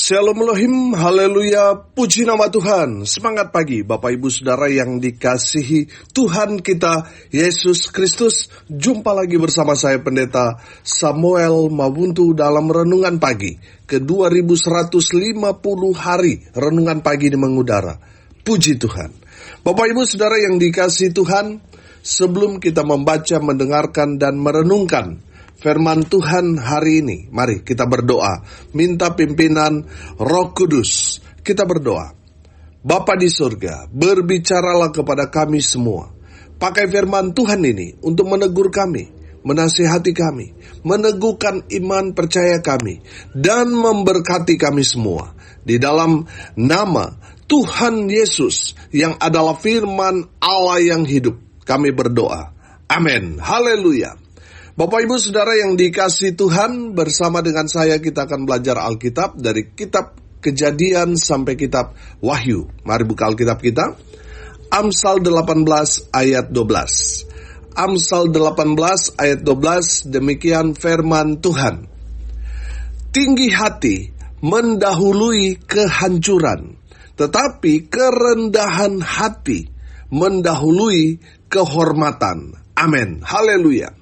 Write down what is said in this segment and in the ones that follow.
Shalom Elohim, haleluya, puji nama Tuhan. Semangat pagi Bapak Ibu Saudara yang dikasihi Tuhan kita Yesus Kristus. Jumpa lagi bersama saya Pendeta Samuel Mabuntu dalam Renungan Pagi ke 2150 hari Renungan Pagi di mengudara. Puji Tuhan. Bapak Ibu Saudara yang dikasihi Tuhan, sebelum kita membaca, mendengarkan dan merenungkan firman Tuhan hari ini, mari kita berdoa, minta pimpinan Roh Kudus. Kita berdoa. Bapa di surga, berbicaralah kepada kami semua. Pakai firman Tuhan ini untuk menegur kami, menasihati kami, meneguhkan iman percaya kami, dan memberkati kami semua. Di dalam nama Tuhan Yesus yang adalah firman Allah yang hidup, kami berdoa. Amin. Haleluya. Bapak Ibu Saudara yang dikasihi Tuhan, bersama dengan saya kita akan belajar Alkitab dari kitab Kejadian sampai kitab Wahyu. Mari buka Alkitab kita. Amsal 18 ayat 12. Amsal 18 ayat 12, demikian firman Tuhan. Tinggi hati mendahului kehancuran, tetapi kerendahan hati mendahului kehormatan. Amin. Haleluya.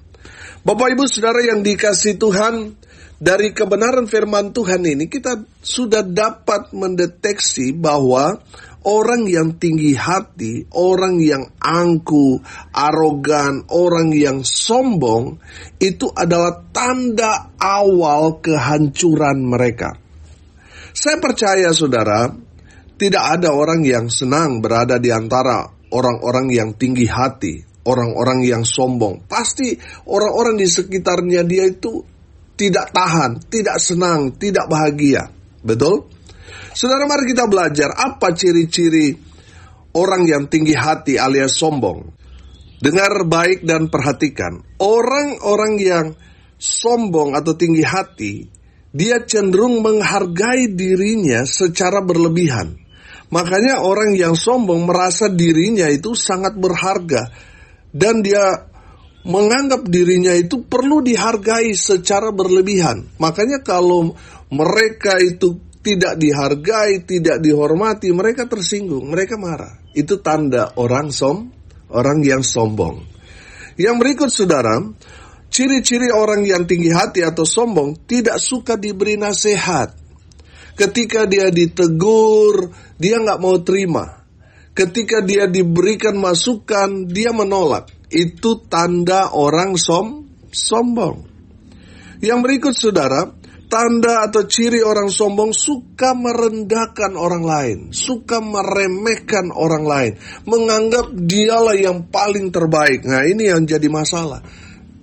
Bapak Ibu Saudara yang dikasihi Tuhan, dari kebenaran firman Tuhan ini kita sudah dapat mendeteksi bahwa orang yang tinggi hati, orang yang angkuh, arogan, orang yang sombong, itu adalah tanda awal kehancuran mereka. Saya percaya saudara, tidak ada orang yang senang berada di antara orang-orang yang tinggi hati, orang-orang yang sombong. Pasti orang-orang di sekitarnya dia itu tidak tahan, tidak senang, tidak bahagia. Betul? Saudara, mari kita belajar apa ciri-ciri orang yang tinggi hati alias sombong. Dengar baik dan perhatikan. Orang-orang yang sombong atau tinggi hati, dia cenderung menghargai dirinya secara berlebihan. Makanya orang yang sombong merasa dirinya itu sangat berharga. Dan dia menganggap dirinya itu perlu dihargai secara berlebihan. Makanya kalau mereka itu tidak dihargai, tidak dihormati, mereka tersinggung, mereka marah. Itu tanda orang yang sombong. Yang berikut saudara, ciri-ciri orang yang tinggi hati atau sombong tidak suka diberi nasihat. Ketika dia ditegur, dia nggak mau terima. Ketika dia diberikan masukan, dia menolak. Itu tanda orang sombong. Yang berikut saudara, tanda atau ciri orang sombong suka merendahkan orang lain, suka meremehkan orang lain, menganggap dialah yang paling terbaik. Nah, ini yang jadi masalah.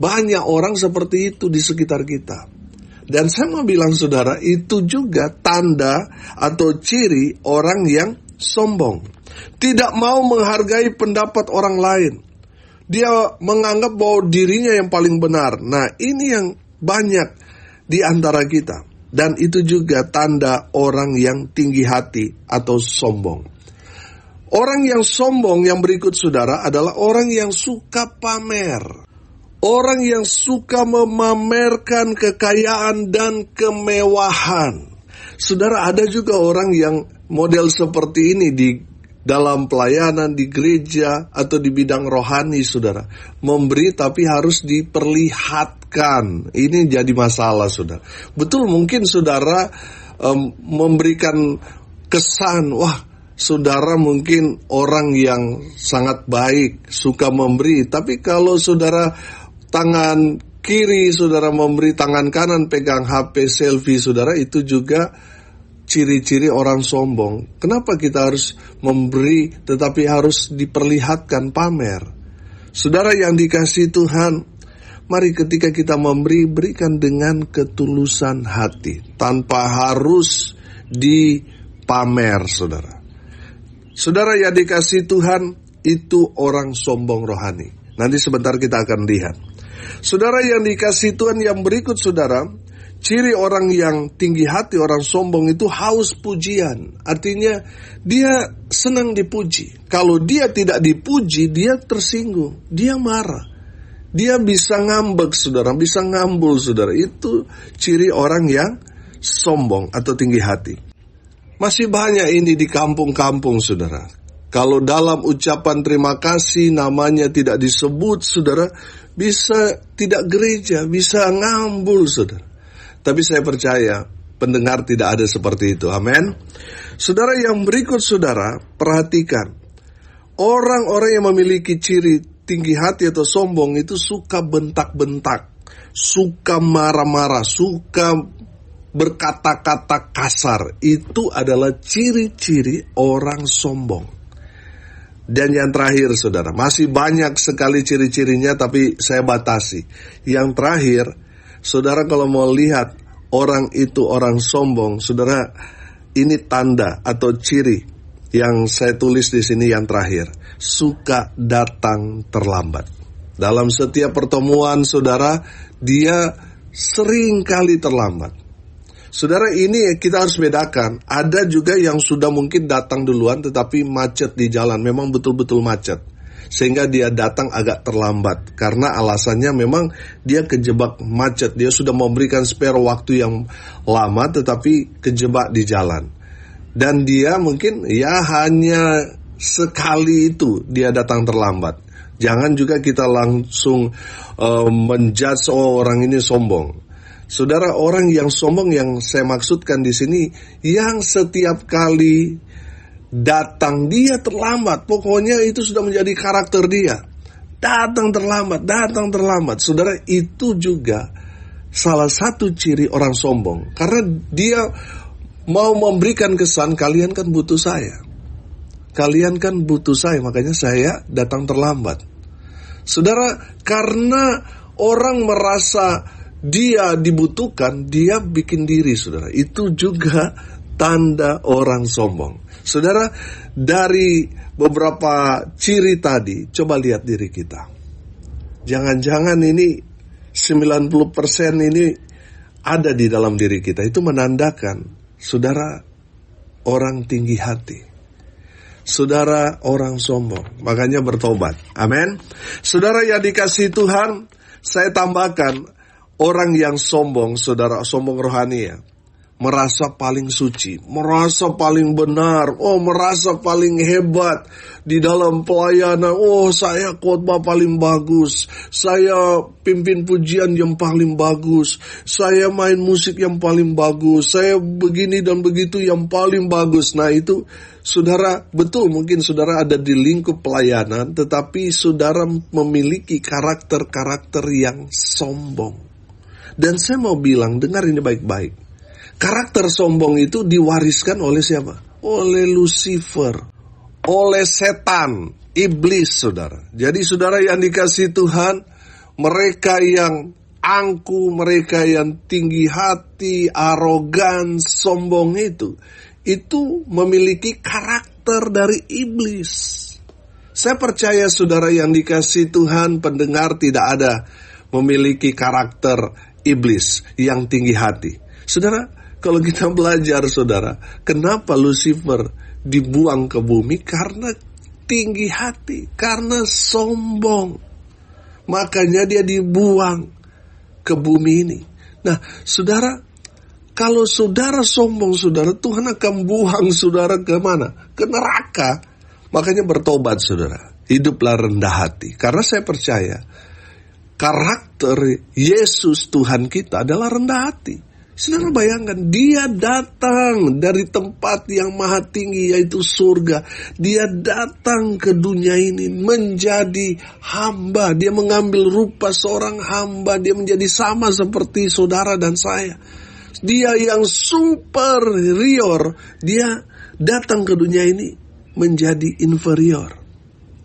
Banyak orang seperti itu di sekitar kita. Dan saya mau bilang saudara, itu juga tanda atau ciri orang yang sombong. Tidak mau menghargai pendapat orang lain. Dia menganggap bahwa dirinya yang paling benar. Nah, ini yang banyak di antara kita. Dan itu juga tanda orang yang tinggi hati atau sombong. Orang yang sombong yang berikut saudara adalah orang yang suka pamer. Orang yang suka memamerkan kekayaan dan kemewahan. Saudara, ada juga orang yang model seperti ini di dalam pelayanan di gereja atau di bidang rohani, saudara. Memberi tapi harus diperlihatkan. Ini jadi masalah, saudara. Betul, mungkin saudara memberikan kesan, wah, saudara mungkin orang yang sangat baik, suka memberi. Tapi kalau saudara tangan kiri, saudara memberi, tangan kanan pegang HP selfie, saudara, itu juga ciri-ciri orang sombong. Kenapa kita harus memberi tetapi harus diperlihatkan, pamer? Saudara yang dikasihi Tuhan, mari ketika kita memberi, berikan dengan ketulusan hati, tanpa harus dipamer, saudara. Saudara yang dikasihi Tuhan, itu orang sombong rohani. Nanti sebentar kita akan lihat. Saudara yang dikasihi Tuhan, yang berikut saudara, ciri orang yang tinggi hati, orang sombong itu haus pujian. Artinya dia senang dipuji. Kalau dia tidak dipuji, dia tersinggung, dia marah. Dia bisa ngambek saudara, bisa ngambul saudara. Itu ciri orang yang sombong atau tinggi hati. Masih banyak ini di kampung-kampung, saudara. Kalau dalam ucapan terima kasih namanya tidak disebut, saudara, bisa tidak gereja, bisa ngambul, saudara. Tapi saya percaya pendengar tidak ada seperti itu. Amin. Saudara, yang berikut, saudara, perhatikan. Orang-orang yang memiliki ciri tinggi hati atau sombong itu suka bentak-bentak, suka marah-marah, suka berkata-kata kasar. Itu adalah ciri-ciri orang sombong. Dan yang terakhir, saudara, masih banyak sekali ciri-cirinya, tapi saya batasi. Yang terakhir, saudara, kalau mau lihat orang itu orang sombong, saudara, ini tanda atau ciri yang saya tulis di sini yang terakhir. Suka datang terlambat. Dalam setiap pertemuan, saudara, dia sering kali terlambat. Saudara, ini kita harus bedakan. Ada juga yang sudah mungkin datang duluan tetapi macet di jalan. Memang betul-betul macet. Sehingga dia datang agak terlambat. Karena alasannya memang dia kejebak macet. Dia sudah memberikan spare waktu yang lama tetapi kejebak di jalan. Dan dia mungkin ya hanya sekali itu dia datang terlambat. Jangan juga kita langsung menjudge orang ini sombong. Saudara, orang yang sombong yang saya maksudkan di sini, yang setiap kali datang dia terlambat. Pokoknya itu sudah menjadi karakter dia. Datang terlambat. Saudara, itu juga salah satu ciri orang sombong. Karena dia mau memberikan kesan, kalian kan butuh saya. Makanya saya datang terlambat. Saudara, karena orang merasa dia dibutuhkan, dia bikin diri, saudara. Itu juga tanda orang sombong. Saudara, dari beberapa ciri tadi, coba lihat diri kita. Jangan-jangan ini 90% ini ada di dalam diri kita. Itu menandakan saudara orang tinggi hati, saudara orang sombong. Makanya bertobat. Amin. Saudara yang dikasihi Tuhan, saya tambahkan orang yang sombong, saudara, sombong rohani ya, merasa paling suci, merasa paling benar, merasa paling hebat di dalam pelayanan. Saya khotbah paling bagus, saya pimpin pujian yang paling bagus, saya main musik yang paling bagus, saya begini dan begitu yang paling bagus. Nah itu, saudara, betul mungkin saudara ada di lingkup pelayanan, tetapi saudara memiliki karakter-karakter yang sombong. Dan saya mau bilang, dengar ini baik-baik. Karakter sombong itu diwariskan oleh siapa? Oleh Lucifer, oleh setan, iblis, saudara. Jadi saudara yang dikasihi Tuhan, mereka yang angkuh, mereka yang tinggi hati, arogan, sombong itu memiliki karakter dari iblis. Saya percaya saudara yang dikasihi Tuhan, pendengar tidak ada memiliki karakter iblis yang tinggi hati. Saudara, kalau kita belajar, saudara, kenapa Lucifer dibuang ke bumi? Karena tinggi hati, karena sombong. Makanya dia dibuang ke bumi ini. Nah, saudara, kalau saudara sombong, saudara, Tuhan akan buang saudara ke mana? Ke neraka. Makanya bertobat, saudara. Hiduplah rendah hati. Karena saya percaya karakter Yesus Tuhan kita adalah rendah hati. Saudara bayangkan, dia datang dari tempat yang maha tinggi yaitu surga. Dia datang ke dunia ini menjadi hamba. Dia mengambil rupa seorang hamba. Dia menjadi sama seperti saudara dan saya. Dia yang superior, dia datang ke dunia ini menjadi inferior.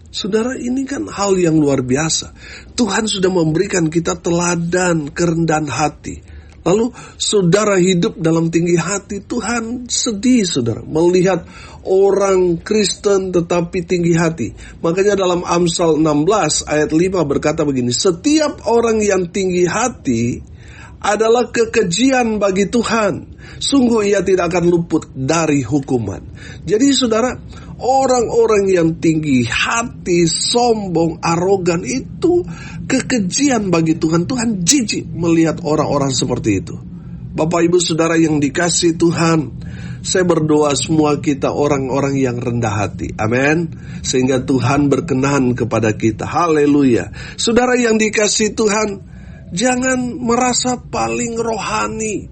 Saudara, ini kan hal yang luar biasa. Tuhan sudah memberikan kita teladan kerendahan hati. Lalu saudara hidup dalam tinggi hati, Tuhan sedih saudara melihat orang Kristen tetapi tinggi hati. Makanya dalam Amsal 16 ayat 5 berkata begini, setiap orang yang tinggi hati adalah kekejian bagi Tuhan. Sungguh ia tidak akan luput dari hukuman. Jadi saudara, orang-orang yang tinggi hati, sombong, arogan itu kekejian bagi Tuhan. Tuhan jijik melihat orang-orang seperti itu. Bapak Ibu Saudara yang dikasihi Tuhan, saya berdoa semua kita orang-orang yang rendah hati. Amin. Sehingga Tuhan berkenan kepada kita. Haleluya. Saudara yang dikasihi Tuhan, jangan merasa paling rohani.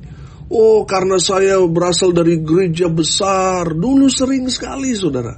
Oh, karena saya berasal dari gereja besar. Dulu sering sekali, saudara,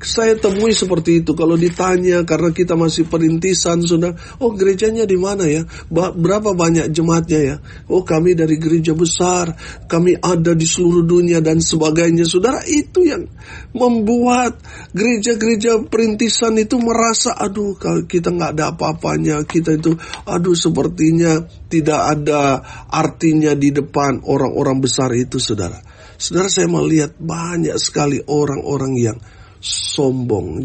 saya temui seperti itu. Kalau ditanya, karena kita masih perintisan, saudara, oh gerejanya di mana ya? Berapa banyak jemaatnya ya? Oh, kami dari gereja besar, kami ada di seluruh dunia dan sebagainya. Saudara, itu yang membuat gereja-gereja perintisan itu merasa, aduh, kita nggak ada apa-apanya, kita itu, aduh, sepertinya tidak ada artinya di depan orang-orang besar itu, saudara. Saudara, saya melihat banyak sekali orang-orang yang sombong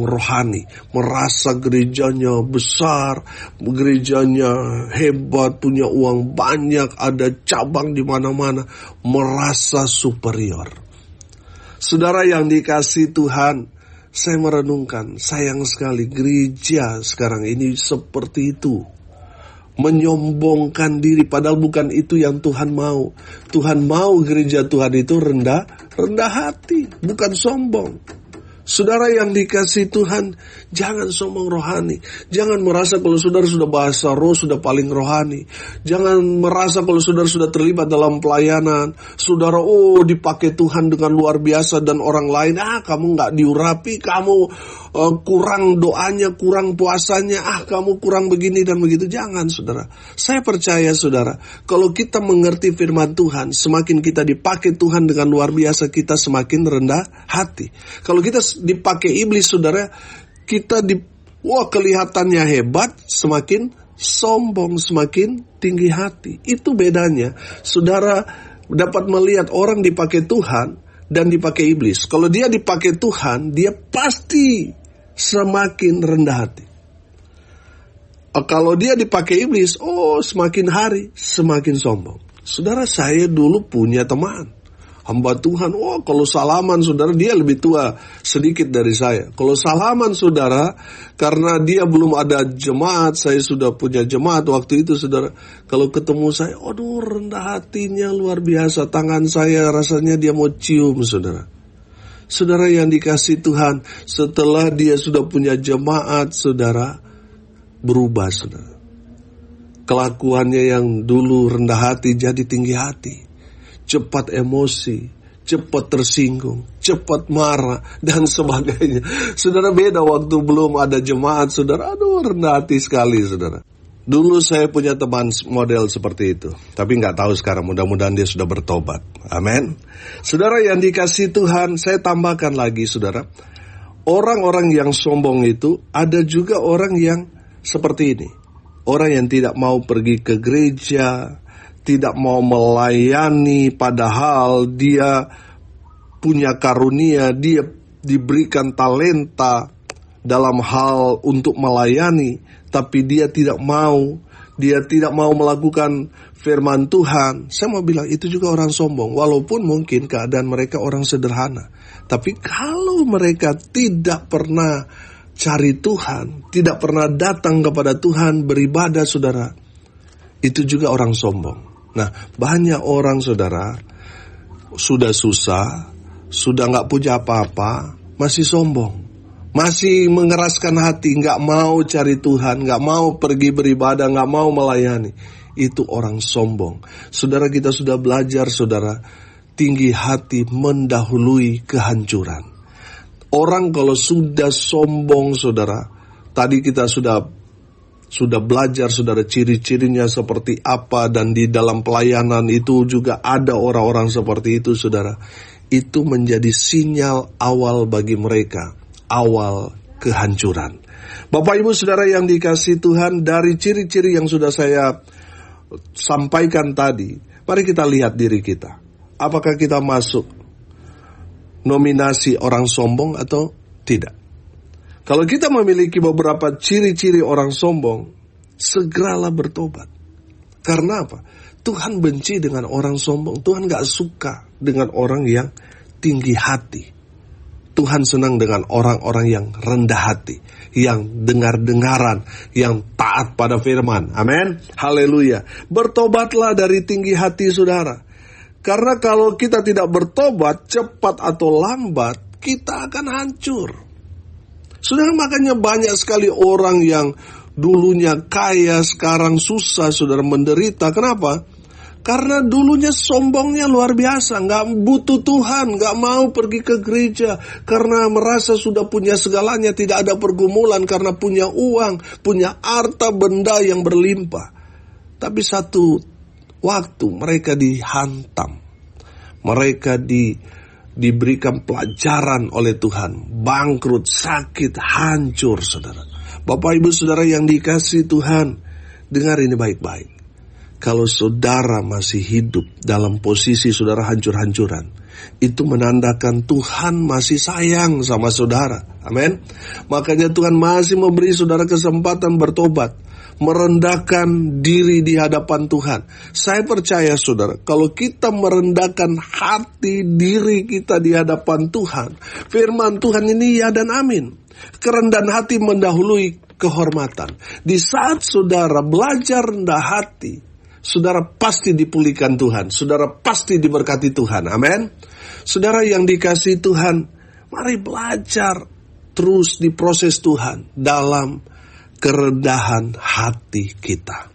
rohani, merasa gerejanya besar, gerejanya hebat, punya uang banyak, ada cabang di mana-mana, merasa superior. Saudara yang dikasihi Tuhan, saya merenungkan, sayang sekali gereja sekarang ini seperti itu. Menyombongkan diri, padahal bukan itu yang Tuhan mau. Tuhan mau gereja Tuhan itu rendah hati, bukan sombong. Saudara yang dikasihi Tuhan, jangan sombong rohani. Jangan merasa kalau saudara sudah bahasa roh, sudah paling rohani. Jangan merasa kalau saudara sudah terlibat dalam pelayanan, saudara, oh dipakai Tuhan dengan luar biasa, dan orang lain, kamu nggak diurapi, kamu kurang doanya, kurang puasanya, kamu kurang begini dan begitu. Jangan, saudara. Saya percaya, saudara, kalau kita mengerti firman Tuhan, semakin kita dipakai Tuhan dengan luar biasa, kita semakin rendah hati. Kalau kita dipakai iblis, saudara, kita kelihatannya hebat, semakin sombong, semakin tinggi hati. Itu bedanya. Saudara dapat melihat orang dipakai Tuhan dan dipakai iblis. Kalau dia dipakai Tuhan, dia pasti semakin rendah hati. Kalau dia dipakai iblis, semakin hari semakin sombong. Saudara, saya dulu punya teman hamba Tuhan, kalau salaman, saudara, dia lebih tua sedikit dari saya. Kalau salaman, saudara, karena dia belum ada jemaat, saya sudah punya jemaat waktu itu, saudara. Kalau ketemu saya, rendah hatinya luar biasa. Tangan saya rasanya dia mau cium, saudara. Saudara yang dikasihi Tuhan, setelah dia sudah punya jemaat, saudara, berubah, saudara. Kelakuannya yang dulu rendah hati jadi tinggi hati. Cepat emosi, cepat tersinggung, cepat marah, dan sebagainya. Saudara, beda waktu belum ada jemaat, saudara. Rendah hati sekali, saudara. Dulu saya punya teman model seperti itu. Tapi nggak tahu sekarang, mudah-mudahan dia sudah bertobat. Amin. Saudara yang dikasihi Tuhan, saya tambahkan lagi, saudara. Orang-orang yang sombong itu, ada juga orang yang seperti ini. Orang yang tidak mau pergi ke gereja, tidak mau melayani, padahal dia punya karunia, dia diberikan talenta dalam hal untuk melayani, tapi dia tidak mau melakukan firman Tuhan. Saya mau bilang itu juga orang sombong, walaupun mungkin keadaan mereka orang sederhana. Tapi kalau mereka tidak pernah cari Tuhan, tidak pernah datang kepada Tuhan beribadah, saudara, itu juga orang sombong. Nah, banyak orang, saudara, sudah susah, sudah nggak punya apa-apa, masih sombong, masih mengeraskan hati, nggak mau cari Tuhan, nggak mau pergi beribadah, nggak mau melayani. Itu orang sombong. Saudara, kita sudah belajar, saudara, tinggi hati mendahului kehancuran. Orang kalau sudah sombong, saudara, tadi kita sudah belajar, saudara, ciri-cirinya seperti apa, dan di dalam pelayanan itu juga ada orang-orang seperti itu, saudara. Itu menjadi sinyal awal bagi mereka, awal kehancuran. Bapak Ibu Saudara yang dikasihi Tuhan, dari ciri-ciri yang sudah saya sampaikan tadi, mari kita lihat diri kita. Apakah kita masuk nominasi orang sombong atau tidak? Kalau kita memiliki beberapa ciri-ciri orang sombong, segeralah bertobat. Karena apa? Tuhan benci dengan orang sombong. Tuhan gak suka dengan orang yang tinggi hati. Tuhan senang dengan orang-orang yang rendah hati, yang dengar-dengaran, yang taat pada firman. Amin. Haleluya. Bertobatlah dari tinggi hati saudara. Karena kalau kita tidak bertobat, cepat atau lambat, kita akan hancur. Saudara, makanya banyak sekali orang yang dulunya kaya, sekarang susah, saudara, menderita. Kenapa? Karena dulunya sombongnya luar biasa, gak butuh Tuhan, gak mau pergi ke gereja, karena merasa sudah punya segalanya, tidak ada pergumulan, karena punya uang, punya harta benda yang berlimpah. Tapi satu waktu mereka dihantam, mereka diberikan pelajaran oleh Tuhan, bangkrut, sakit, hancur, saudara. Bapak ibu saudara yang dikasihi Tuhan, dengar ini baik-baik. Kalau saudara masih hidup dalam posisi saudara hancur-hancuran, itu menandakan Tuhan masih sayang sama saudara. Amin. Makanya Tuhan masih memberi saudara kesempatan bertobat, merendahkan diri di hadapan Tuhan. Saya percaya saudara, kalau kita merendahkan hati diri kita di hadapan Tuhan, firman Tuhan ini ya dan amin. Kerendahan hati mendahului kehormatan. Di saat saudara belajar rendah hati, saudara pasti dipulihkan Tuhan, saudara pasti diberkati Tuhan. Amin. Saudara yang dikasihi Tuhan, mari belajar terus diproses Tuhan dalam kerendahan hati kita.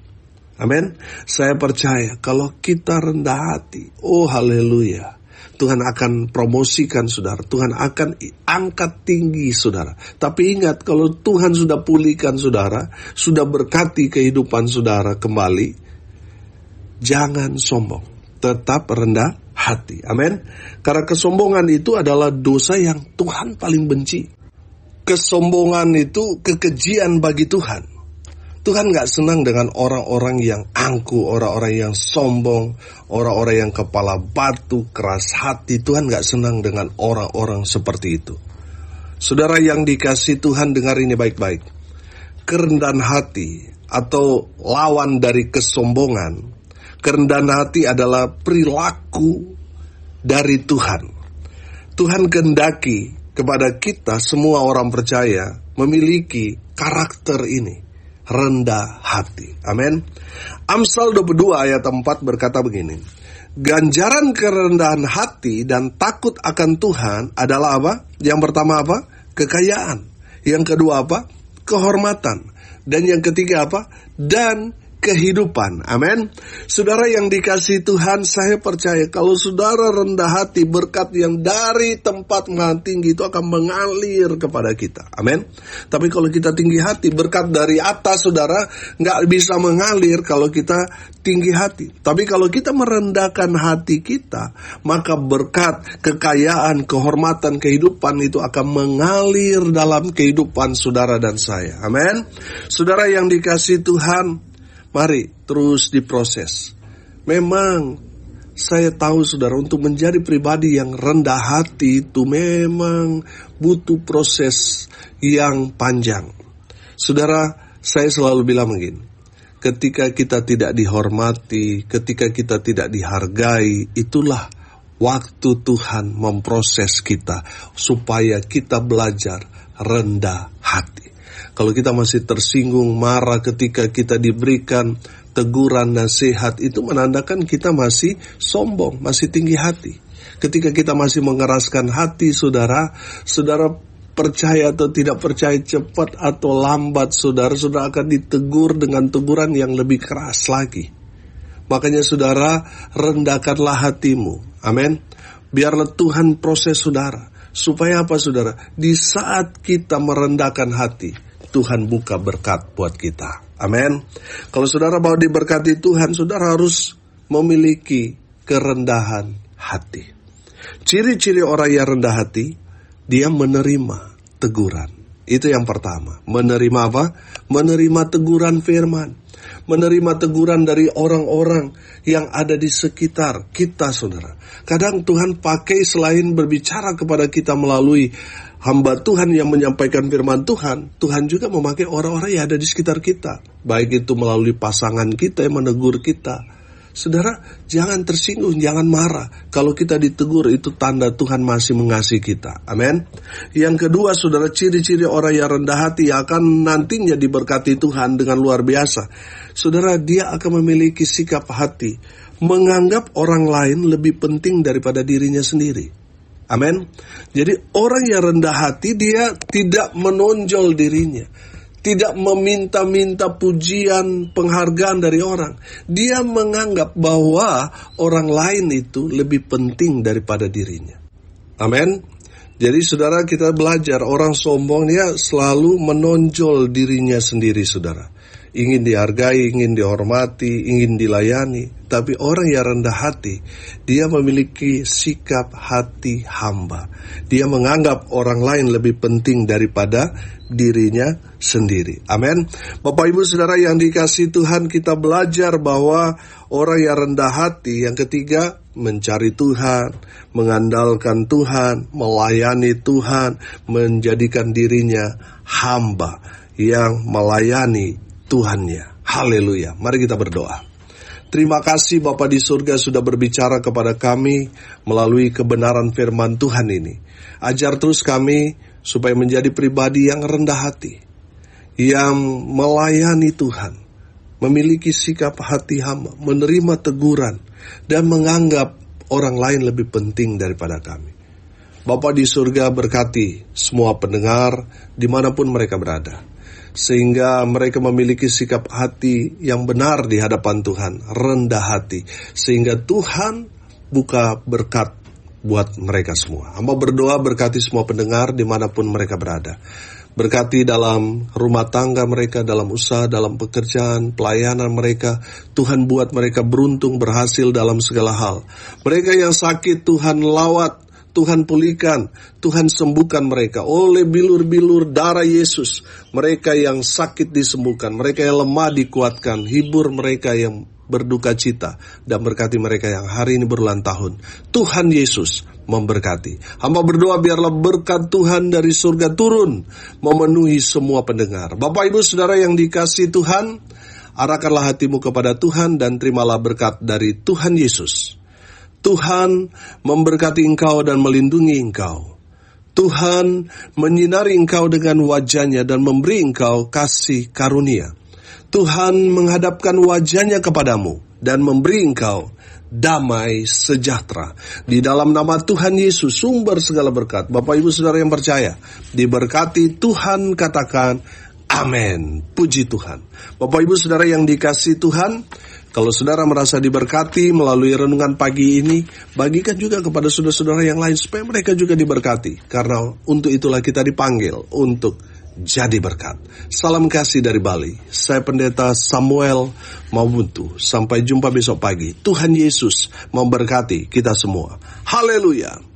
Amin. Saya percaya kalau kita rendah hati, oh haleluya, Tuhan akan promosikan saudara, Tuhan akan angkat tinggi saudara. Tapi ingat, kalau Tuhan sudah pulihkan saudara, sudah berkati kehidupan saudara kembali, jangan sombong, tetap rendah hati. Amin. Karena kesombongan itu adalah dosa yang Tuhan paling benci. Kesombongan itu kekejian bagi Tuhan. Tuhan gak senang dengan orang-orang yang angkuh, orang-orang yang sombong, orang-orang yang kepala batu, keras hati. Tuhan gak senang dengan orang-orang seperti itu. Saudara yang dikasihi Tuhan, dengar ini baik-baik. Kerendahan hati atau lawan dari kesombongan, kerendahan hati adalah perilaku dari Tuhan. Tuhan kehendaki kepada kita semua orang percaya memiliki karakter ini, rendah hati. Amin. Amsal 22 ayat 4 berkata begini. Ganjaran kerendahan hati dan takut akan Tuhan adalah apa? Yang pertama apa? Kekayaan. Yang kedua apa? Kehormatan. Dan yang ketiga apa? Dan kehidupan. Amin. Saudara yang dikasihi Tuhan, saya percaya kalau saudara rendah hati, berkat yang dari tempat maha tinggi itu akan mengalir kepada kita. Amin. Tapi kalau kita tinggi hati, berkat dari atas saudara nggak bisa mengalir kalau kita tinggi hati. Tapi kalau kita merendahkan hati kita, maka berkat, kekayaan, kehormatan, kehidupan itu akan mengalir dalam kehidupan saudara dan saya. Amin. Saudara yang dikasihi Tuhan, mari terus diproses. Memang saya tahu saudara, untuk menjadi pribadi yang rendah hati itu memang butuh proses yang panjang. Saudara, saya selalu bilang begini, ketika kita tidak dihormati, ketika kita tidak dihargai, itulah waktu Tuhan memproses kita supaya kita belajar rendah hati. Kalau kita masih tersinggung, marah ketika kita diberikan teguran, nasihat, itu menandakan kita masih sombong, masih tinggi hati. Ketika kita masih mengeraskan hati, saudara percaya atau tidak percaya, cepat atau lambat, saudara akan ditegur dengan teguran yang lebih keras lagi. Makanya saudara, rendahkanlah hatimu. Amin. Biarlah Tuhan proses saudara. Supaya apa saudara? Di saat kita merendahkan hati, Tuhan buka berkat buat kita. Amin. Kalau saudara mau diberkati Tuhan, saudara harus memiliki kerendahan hati. Ciri-ciri orang yang rendah hati, dia menerima teguran. Itu yang pertama. Menerima apa? Menerima teguran firman. Menerima teguran dari orang-orang yang ada di sekitar kita, saudara. Kadang Tuhan pakai, selain berbicara kepada kita melalui hamba Tuhan yang menyampaikan firman Tuhan, Tuhan juga memakai orang-orang yang ada di sekitar kita. Baik itu melalui pasangan kita yang menegur kita, Saudara, jangan tersinggung, jangan marah. Kalau kita ditegur, itu tanda Tuhan masih mengasihi kita. Amin. Yang kedua, saudara, ciri-ciri orang yang rendah hati yang akan nantinya diberkati Tuhan dengan luar biasa. Saudara, dia akan memiliki sikap hati menganggap orang lain lebih penting daripada dirinya sendiri. Amin. Jadi orang yang rendah hati, dia tidak menonjol dirinya, tidak meminta-minta pujian, penghargaan dari orang. Dia menganggap bahwa orang lain itu lebih penting daripada dirinya. Amin. Jadi saudara, kita belajar orang sombong dia selalu menonjol dirinya sendiri, saudara. Ingin dihargai, ingin dihormati, ingin dilayani. Tapi orang yang rendah hati, dia memiliki sikap hati hamba. Dia menganggap orang lain lebih penting daripada dirinya sendiri. Amin. Bapak Ibu Saudara yang dikasihi Tuhan, kita belajar bahwa orang yang rendah hati, yang ketiga, mencari Tuhan, mengandalkan Tuhan, melayani Tuhan, menjadikan dirinya hamba yang melayani Tuhannya. Haleluya. Mari kita berdoa. Terima kasih Bapa di surga sudah berbicara kepada kami melalui kebenaran firman Tuhan ini. Ajar terus kami supaya menjadi pribadi yang rendah hati, yang melayani Tuhan, memiliki sikap hati hamba, menerima teguran, dan menganggap orang lain lebih penting daripada kami. Bapa di surga, berkati semua pendengar dimanapun mereka berada, sehingga mereka memiliki sikap hati yang benar di hadapan Tuhan, rendah hati, sehingga Tuhan buka berkat buat mereka semua. Hamba berdoa berkati semua pendengar dimanapun mereka berada. Berkati dalam rumah tangga mereka, dalam usaha, dalam pekerjaan, pelayanan mereka. Tuhan buat mereka beruntung, berhasil dalam segala hal. Mereka yang sakit Tuhan lawat, Tuhan pulihkan, Tuhan sembuhkan mereka oleh bilur-bilur darah Yesus. Mereka yang sakit disembuhkan, mereka yang lemah dikuatkan, hibur mereka yang berduka cita, dan berkati mereka yang hari ini berulang tahun. Tuhan Yesus memberkati. Hamba berdoa biarlah berkat Tuhan dari surga turun, memenuhi semua pendengar. Bapak Ibu Saudara yang dikasihi Tuhan, arahkanlah hatimu kepada Tuhan dan terimalah berkat dari Tuhan Yesus. Tuhan memberkati engkau dan melindungi engkau. Tuhan menyinari engkau dengan wajah-Nya dan memberi engkau kasih karunia. Tuhan menghadapkan wajah-Nya kepadamu dan memberi engkau damai sejahtera. Di dalam nama Tuhan Yesus, sumber segala berkat. Bapak Ibu Saudara yang percaya, diberkati Tuhan, katakan amin. Puji Tuhan. Bapak Ibu Saudara yang dikasihi Tuhan, kalau saudara merasa diberkati melalui renungan pagi ini, bagikan juga kepada saudara-saudara yang lain supaya mereka juga diberkati. Karena untuk itulah kita dipanggil untuk jadi berkat. Salam kasih dari Bali. Saya Pendeta Samuel Mawuntu. Sampai jumpa besok pagi. Tuhan Yesus memberkati kita semua. Haleluya.